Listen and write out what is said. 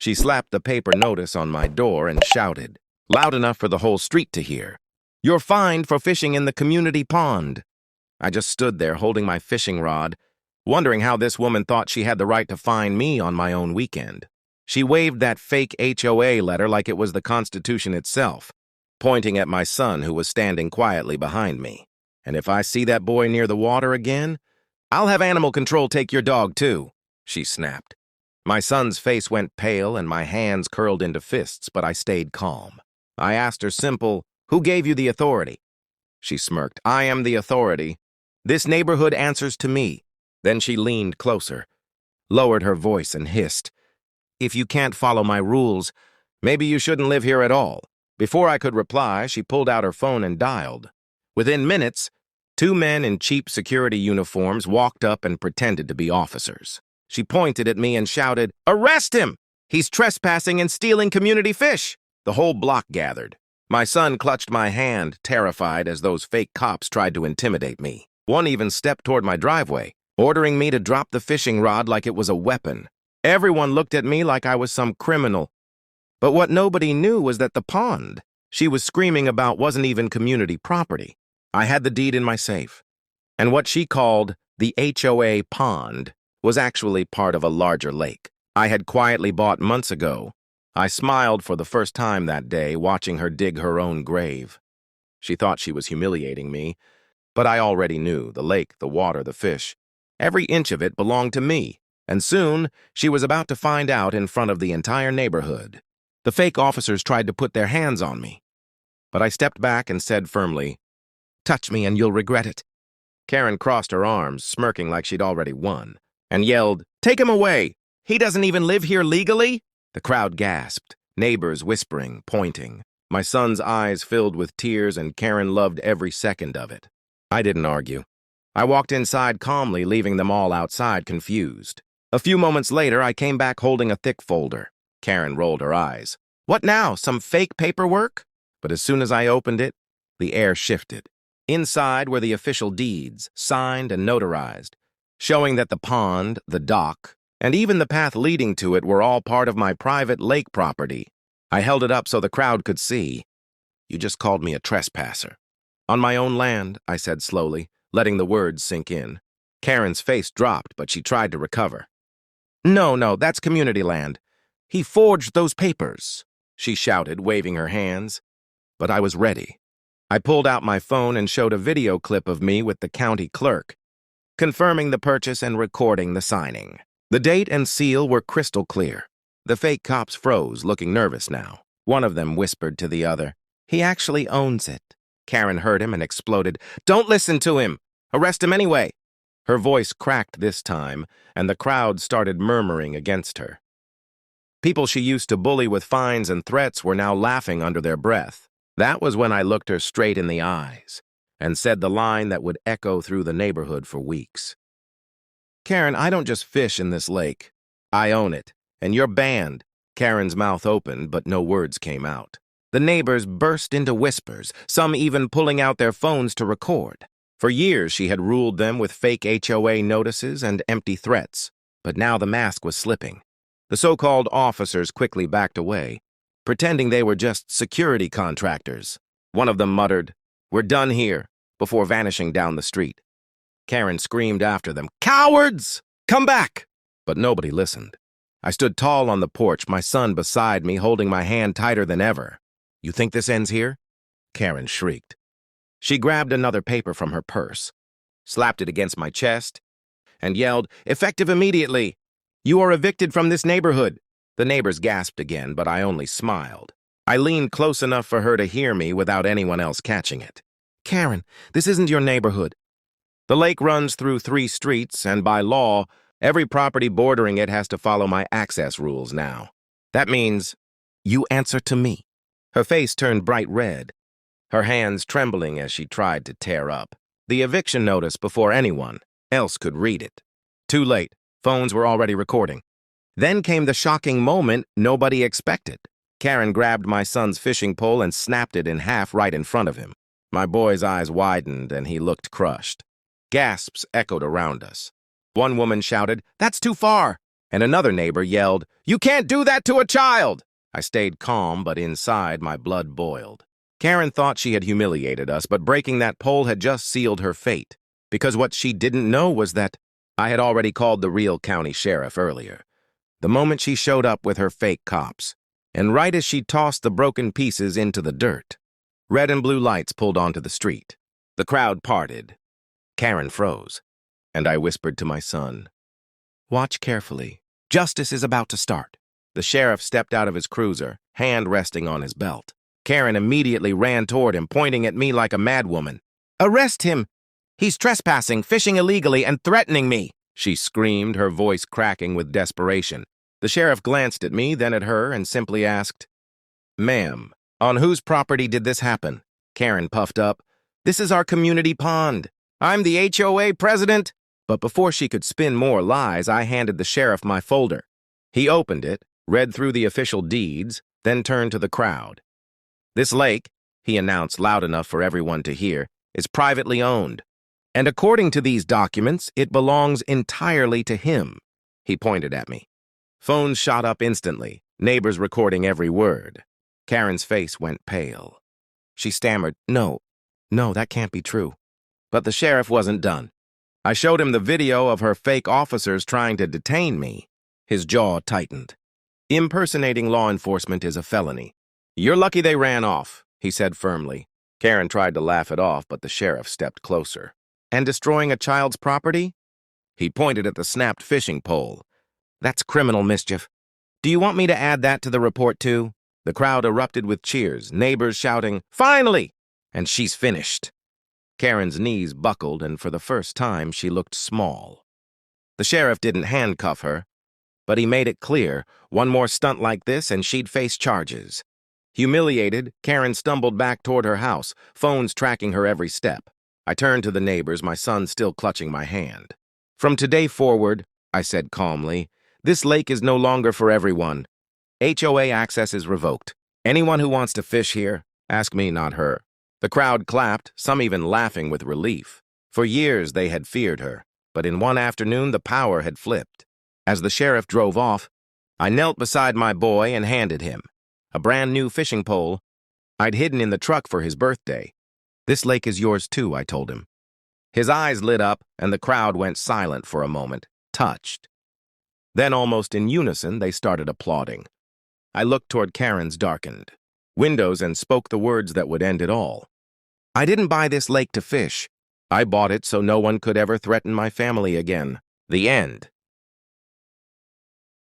She slapped the paper notice on my door and shouted, loud enough for the whole street to hear, "You're fined for fishing in the community pond." I just stood there holding my fishing rod, wondering how this woman thought she had the right to fine me on my own weekend. She waved that fake HOA letter like it was the Constitution itself, pointing at my son who was standing quietly behind me. "And if I see that boy near the water again, I'll have animal control take your dog too," she snapped. My son's face went pale and my hands curled into fists, but I stayed calm. I asked her simple, "Who gave you the authority?" She smirked. "I am the authority. This neighborhood answers to me." Then she leaned closer, lowered her voice and hissed, "If you can't follow my rules, maybe you shouldn't live here at all." Before I could reply, she pulled out her phone and dialed. Within minutes, two men in cheap security uniforms walked up and pretended to be officers. She pointed at me and shouted, "Arrest him! He's trespassing and stealing community fish!" The whole block gathered. My son clutched my hand, terrified as those fake cops tried to intimidate me. One even stepped toward my driveway, ordering me to drop the fishing rod like it was a weapon. Everyone looked at me like I was some criminal. But what nobody knew was that the pond she was screaming about wasn't even community property. I had the deed in my safe. And what she called the HOA pond was actually part of a larger lake I had quietly bought months ago. I smiled for the first time that day, watching her dig her own grave. She thought she was humiliating me, but I already knew the lake, the water, the fish. Every inch of it belonged to me, and soon she was about to find out in front of the entire neighborhood. The fake officers tried to put their hands on me, but I stepped back and said firmly, "Touch me and you'll regret it." Karen crossed her arms, smirking like she'd already won, and yelled, "Take him away! He doesn't even live here legally!" The crowd gasped, neighbors whispering, pointing. My son's eyes filled with tears, and Karen loved every second of it. I didn't argue. I walked inside calmly, leaving them all outside confused. A few moments later, I came back holding a thick folder. Karen rolled her eyes. "What now, some fake paperwork?" But as soon as I opened it, the air shifted. Inside were the official deeds, signed and notarized, showing that the pond, the dock, and even the path leading to it were all part of my private lake property. I held it up so the crowd could see. "You just called me a trespasser." "On my own land," I said slowly, letting the words sink in. Karen's face dropped, but she tried to recover. No, that's community land. He forged those papers," she shouted, waving her hands. But I was ready. I pulled out my phone and showed a video clip of me with the county clerk, confirming the purchase and recording the signing. The date and seal were crystal clear. The fake cops froze, looking nervous now. One of them whispered to the other, "He actually owns it." Karen heard him and exploded, "Don't listen to him! Arrest him anyway!" Her voice cracked this time, and the crowd started murmuring against her. People she used to bully with fines and threats were now laughing under their breath. That was when I looked her straight in the eyes and said the line that would echo through the neighborhood for weeks. "Karen, I don't just fish in this lake. I own it, and you're banned." Karen's mouth opened, but no words came out. The neighbors burst into whispers, some even pulling out their phones to record. For years, she had ruled them with fake HOA notices and empty threats, but now the mask was slipping. The so-called officers quickly backed away, pretending they were just security contractors. One of them muttered, "We're done here," before vanishing down the street. Karen screamed after them, "Cowards! Come back!" But nobody listened. I stood tall on the porch, my son beside me, holding my hand tighter than ever. "You think this ends here?" Karen shrieked. She grabbed another paper from her purse, slapped it against my chest, and yelled, "Effective immediately! You are evicted from this neighborhood." The neighbors gasped again, but I only smiled. I leaned close enough for her to hear me without anyone else catching it. "Karen, this isn't your neighborhood. The lake runs through 3 streets, and by law, every property bordering it has to follow my access rules now. That means you answer to me." Her face turned bright red, her hands trembling as she tried to tear up the eviction notice before anyone else could read it. Too late. Phones were already recording. Then came the shocking moment nobody expected. Karen grabbed my son's fishing pole and snapped it in half right in front of him. My boy's eyes widened and he looked crushed. Gasps echoed around us. One woman shouted, "That's too far!" and another neighbor yelled, "You can't do that to a child!" I stayed calm, but inside my blood boiled. Karen thought she had humiliated us, but breaking that pole had just sealed her fate, because what she didn't know was that I had already called the real county sheriff earlier, the moment she showed up with her fake cops, and right as she tossed the broken pieces into the dirt. Red and blue lights pulled onto the street. The crowd parted. Karen froze, and I whispered to my son, "Watch carefully. Justice is about to start." The sheriff stepped out of his cruiser, hand resting on his belt. Karen immediately ran toward him, pointing at me like a madwoman. "Arrest him! He's trespassing, fishing illegally, and threatening me!" she screamed, her voice cracking with desperation. The sheriff glanced at me, then at her, and simply asked, "Ma'am, on whose property did this happen?" Karen puffed up, "This is our community pond. I'm the HOA president." But before she could spin more lies, I handed the sheriff my folder. He opened it, read through the official deeds, then turned to the crowd. "This lake," he announced loud enough for everyone to hear, "is privately owned. And according to these documents, it belongs entirely to him." He pointed at me. Phones shot up instantly, neighbors recording every word. Karen's face went pale. She stammered, No, that can't be true." But the sheriff wasn't done. I showed him the video of her fake officers trying to detain me. His jaw tightened. "Impersonating law enforcement is a felony. You're lucky they ran off," he said firmly. Karen tried to laugh it off, but the sheriff stepped closer. "And destroying a child's property?" He pointed at the snapped fishing pole. "That's criminal mischief. Do you want me to add that to the report too?" The crowd erupted with cheers, neighbors shouting, "Finally!" And she's finished. Karen's knees buckled, and for the first time, she looked small. The sheriff didn't handcuff her, but he made it clear, one more stunt like this and she'd face charges. Humiliated, Karen stumbled back toward her house, phones tracking her every step. I turned to the neighbors, my son still clutching my hand. "From today forward," I said calmly, "this lake is no longer for everyone. HOA access is revoked. Anyone who wants to fish here, ask me, not her." The crowd clapped, some even laughing with relief. For years they had feared her, but in one afternoon the power had flipped. As the sheriff drove off, I knelt beside my boy and handed him a brand new fishing pole I'd hidden in the truck for his birthday. "This lake is yours too," I told him. His eyes lit up, and the crowd went silent for a moment, touched. Then, almost in unison, they started applauding. I looked toward Karen's darkened windows and spoke the words that would end it all. "I didn't buy this lake to fish. I bought it so no one could ever threaten my family again." The end.